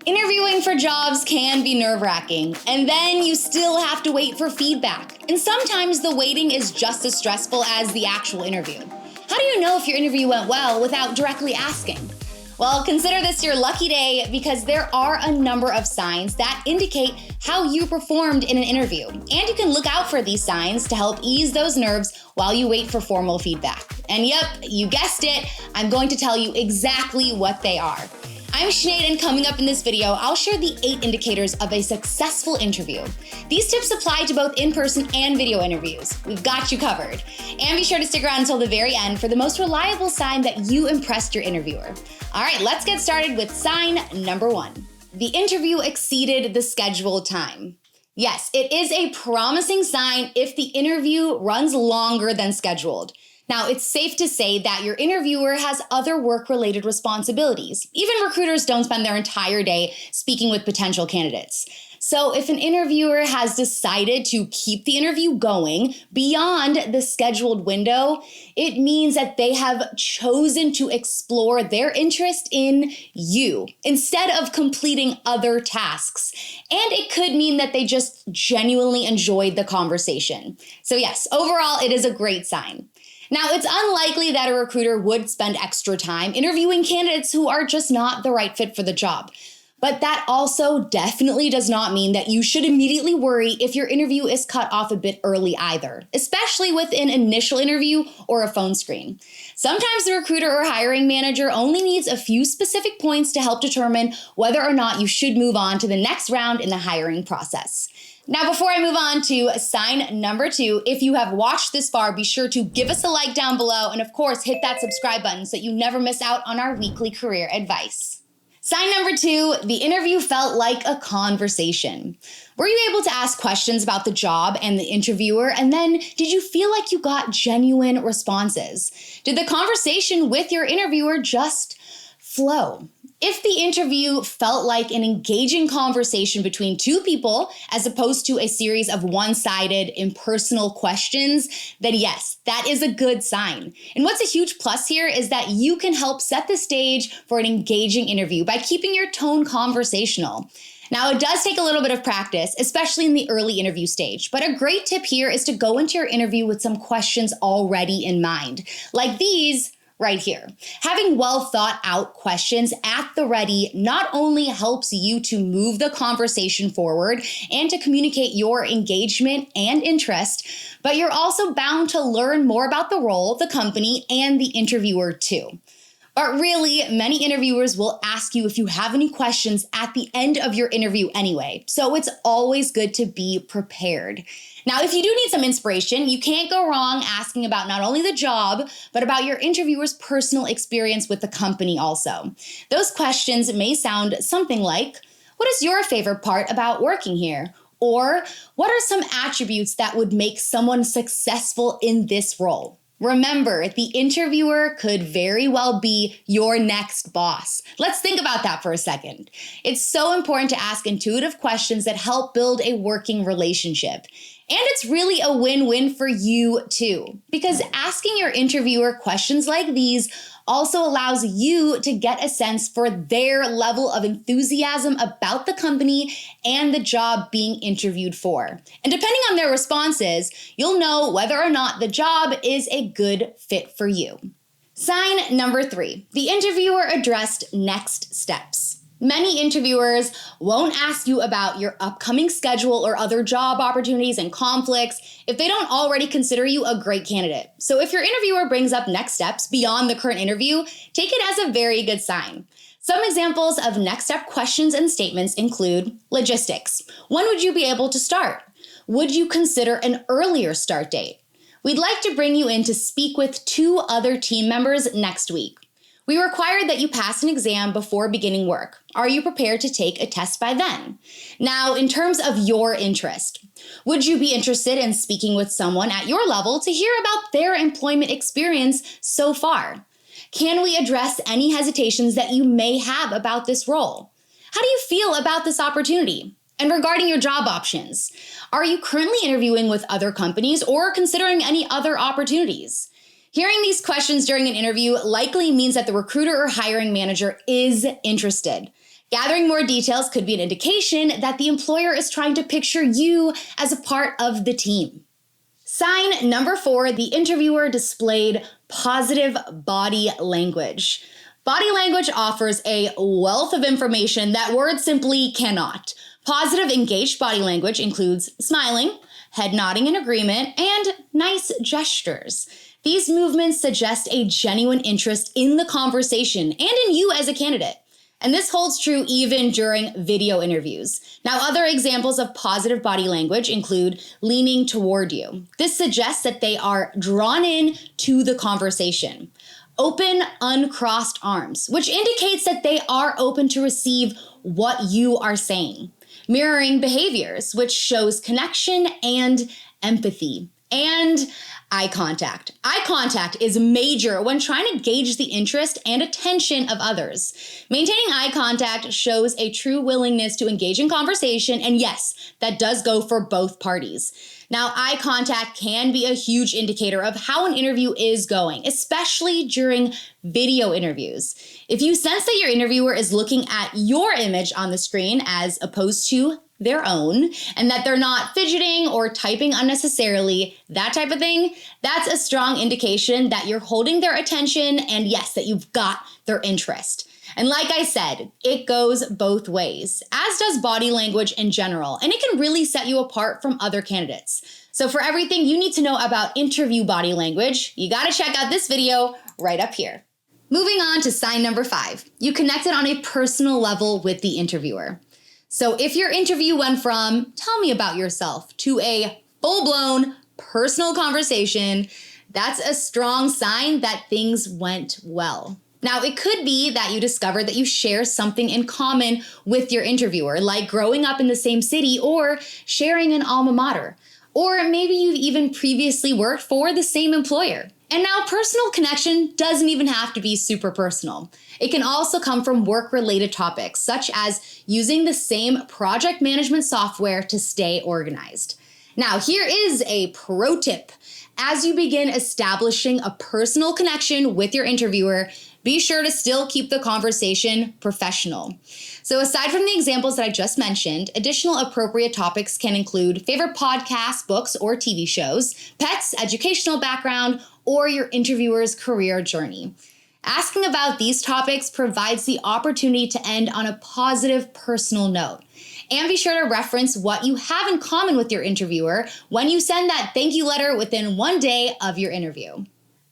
Interviewing for jobs can be nerve-wracking, and then you still have to wait for feedback. And sometimes the waiting is just as stressful as the actual interview. How do you know if your interview went well without directly asking? Well, consider this your lucky day because there are a number of signs that indicate how you performed in an interview. And you can look out for these signs to help ease those nerves while you wait for formal feedback. And yep, you guessed it, I'm going to tell you exactly what they are. I'm Sinead, and coming up in this video, I'll share the 8 indicators of a successful interview. These tips apply to both in-person and video interviews. We've got you covered. And be sure to stick around until the very end for the most reliable sign that you impressed your interviewer. All right, let's get started with sign number 1. The interview exceeded the scheduled time. Yes, it is a promising sign if the interview runs longer than scheduled. Now, it's safe to say that your interviewer has other work-related responsibilities. Even recruiters don't spend their entire day speaking with potential candidates. So if an interviewer has decided to keep the interview going beyond the scheduled window, it means that they have chosen to explore their interest in you instead of completing other tasks. And it could mean that they just genuinely enjoyed the conversation. So yes, overall, it is a great sign. Now, it's unlikely that a recruiter would spend extra time interviewing candidates who are just not the right fit for the job. But that also definitely does not mean that you should immediately worry if your interview is cut off a bit early either, especially with an initial interview or a phone screen. Sometimes the recruiter or hiring manager only needs a few specific points to help determine whether or not you should move on to the next round in the hiring process. Now, before I move on to sign number 2, if you have watched this far, be sure to give us a like down below and of course, hit that subscribe button so that you never miss out on our weekly career advice. Sign number 2, the interview felt like a conversation. Were you able to ask questions about the job and the interviewer, and then did you feel like you got genuine responses? Did the conversation with your interviewer just flow? If the interview felt like an engaging conversation between two people as opposed to a series of one-sided, impersonal questions, then yes, that is a good sign. And what's a huge plus here is that you can help set the stage for an engaging interview by keeping your tone conversational. Now, it does take a little bit of practice, especially in the early interview stage, but a great tip here is to go into your interview with some questions already in mind, like these right here. Having well thought out questions at the ready not only helps you to move the conversation forward and to communicate your engagement and interest, but you're also bound to learn more about the role, the company, and the interviewer too. But really, many interviewers will ask you if you have any questions at the end of your interview anyway, so it's always good to be prepared. Now, if you do need some inspiration, you can't go wrong asking about not only the job, but about your interviewer's personal experience with the company also. Those questions may sound something like, what is your favorite part about working here? Or what are some attributes that would make someone successful in this role? Remember, the interviewer could very well be your next boss. Let's think about that for a second. It's so important to ask intuitive questions that help build a working relationship. And it's really a win-win for you too, because asking your interviewer questions like these also allows you to get a sense for their level of enthusiasm about the company and the job being interviewed for. And depending on their responses, you'll know whether or not the job is a good fit for you. Sign number 3, the interviewer addressed next steps. Many interviewers won't ask you about your upcoming schedule or other job opportunities and conflicts if they don't already consider you a great candidate. So if your interviewer brings up next steps beyond the current interview, take it as a very good sign. Some examples of next step questions and statements include logistics. When would you be able to start? Would you consider an earlier start date? We'd like to bring you in to speak with 2 other team members next week. We require that you pass an exam before beginning work. Are you prepared to take a test by then? Now, in terms of your interest, would you be interested in speaking with someone at your level to hear about their employment experience so far? Can we address any hesitations that you may have about this role? How do you feel about this opportunity? And regarding your job options, are you currently interviewing with other companies or considering any other opportunities? Hearing these questions during an interview likely means that the recruiter or hiring manager is interested. Gathering more details could be an indication that the employer is trying to picture you as a part of the team. Sign number 4, the interviewer displayed positive body language. Body language offers a wealth of information that words simply cannot. Positive engaged body language includes smiling, head nodding in agreement, and nice gestures. These movements suggest a genuine interest in the conversation and in you as a candidate. And this holds true even during video interviews. Now, other examples of positive body language include leaning toward you. This suggests that they are drawn in to the conversation. Open, uncrossed arms, which indicates that they are open to receive what you are saying. Mirroring behaviors, which shows connection and empathy. And eye contact. Eye contact is major when trying to gauge the interest and attention of others. Maintaining eye contact shows a true willingness to engage in conversation, and yes, that does go for both parties. Now, eye contact can be a huge indicator of how an interview is going, especially during video interviews. If you sense that your interviewer is looking at your image on the screen as opposed to their own, and that they're not fidgeting or typing unnecessarily, that type of thing, that's a strong indication that you're holding their attention and yes, that you've got their interest. And like I said, it goes both ways, as does body language in general, and it can really set you apart from other candidates. So for everything you need to know about interview body language, you gotta check out this video right up here. Moving on to sign number 5, you connected on a personal level with the interviewer. So if your interview went from, tell me about yourself, to a full-blown personal conversation, that's a strong sign that things went well. Now, it could be that you discover that you share something in common with your interviewer, like growing up in the same city or sharing an alma mater. Or maybe you've even previously worked for the same employer. And now, personal connection doesn't even have to be super personal. It can also come from work-related topics, such as using the same project management software to stay organized. Now, here is a pro tip. As you begin establishing a personal connection with your interviewer, be sure to still keep the conversation professional. So aside from the examples that I just mentioned, additional appropriate topics can include favorite podcasts, books, or TV shows, pets, educational background, or your interviewer's career journey. Asking about these topics provides the opportunity to end on a positive personal note. And be sure to reference what you have in common with your interviewer when you send that thank you letter within 1 day of your interview.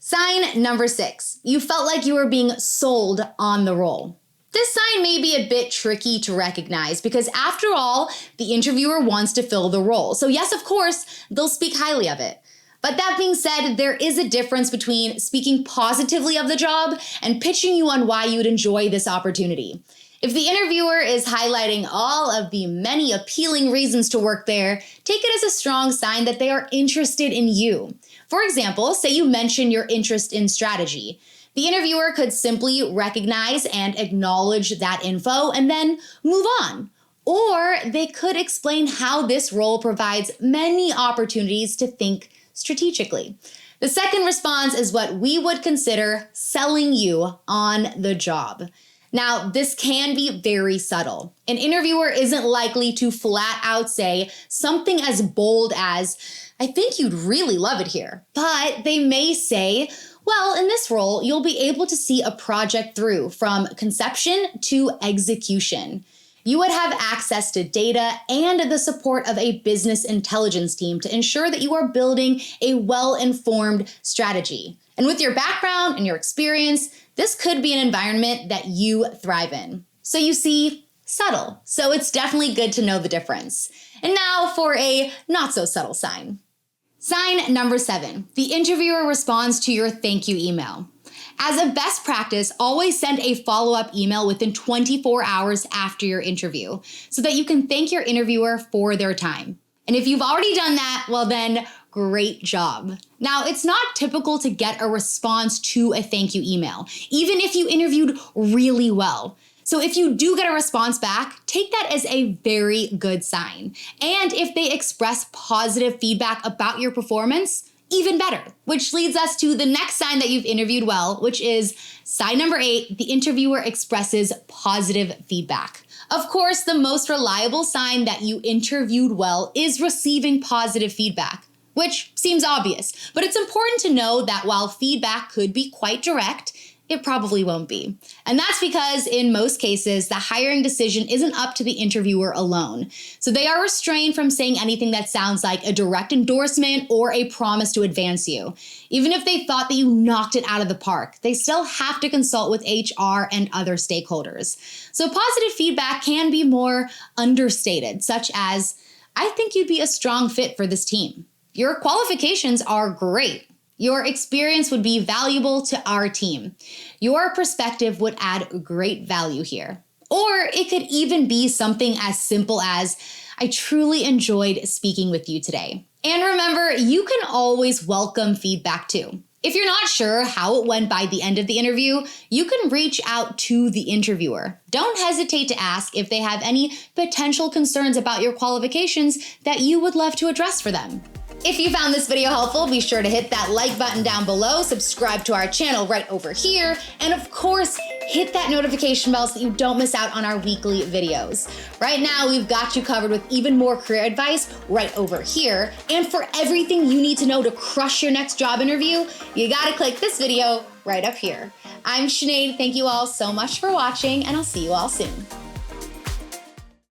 Sign number 6, you felt like you were being sold on the role. This sign may be a bit tricky to recognize because after all, the interviewer wants to fill the role. So yes, of course, they'll speak highly of it. But that being said, there is a difference between speaking positively of the job and pitching you on why you'd enjoy this opportunity. If the interviewer is highlighting all of the many appealing reasons to work there, take it as a strong sign that they are interested in you. For example, say you mention your interest in strategy. The interviewer could simply recognize and acknowledge that info and then move on. Or they could explain how this role provides many opportunities to think strategically. The second response is what we would consider selling you on the job. Now, this can be very subtle. An interviewer isn't likely to flat out say something as bold as, I think you'd really love it here. But they may say, well, in this role, you'll be able to see a project through from conception to execution. You would have access to data and the support of a business intelligence team to ensure that you are building a well-informed strategy. And with your background and your experience, this could be an environment that you thrive in. So you see, subtle. So it's definitely good to know the difference. And now for a not so subtle sign. Sign number 7, the interviewer responds to your thank you email. As a best practice, always send a follow-up email within 24 hours after your interview so that you can thank your interviewer for their time. And if you've already done that, well then, great job. Now, it's not typical to get a response to a thank you email, even if you interviewed really well. So if you do get a response back, take that as a very good sign. And if they express positive feedback about your performance, even better. Which leads us to the next sign that you've interviewed well, which is sign number 8, the interviewer expresses positive feedback. Of course, the most reliable sign that you interviewed well is receiving positive feedback, which seems obvious, but it's important to know that while feedback could be quite direct, it probably won't be. And that's because in most cases, the hiring decision isn't up to the interviewer alone. So they are restrained from saying anything that sounds like a direct endorsement or a promise to advance you. Even if they thought that you knocked it out of the park, they still have to consult with HR and other stakeholders. So positive feedback can be more understated, such as, I think you'd be a strong fit for this team. Your qualifications are great. Your experience would be valuable to our team. Your perspective would add great value here. Or it could even be something as simple as, I truly enjoyed speaking with you today. And remember, you can always welcome feedback too. If you're not sure how it went by the end of the interview, you can reach out to the interviewer. Don't hesitate to ask if they have any potential concerns about your qualifications that you would love to address for them. If you found this video helpful, be sure to hit that like button down below, subscribe to our channel right over here, and of course, hit that notification bell so that you don't miss out on our weekly videos. Right now, we've got you covered with even more career advice right over here. And for everything you need to know to crush your next job interview, you gotta click this video right up here. I'm Sinead, thank you all so much for watching, and I'll see you all soon.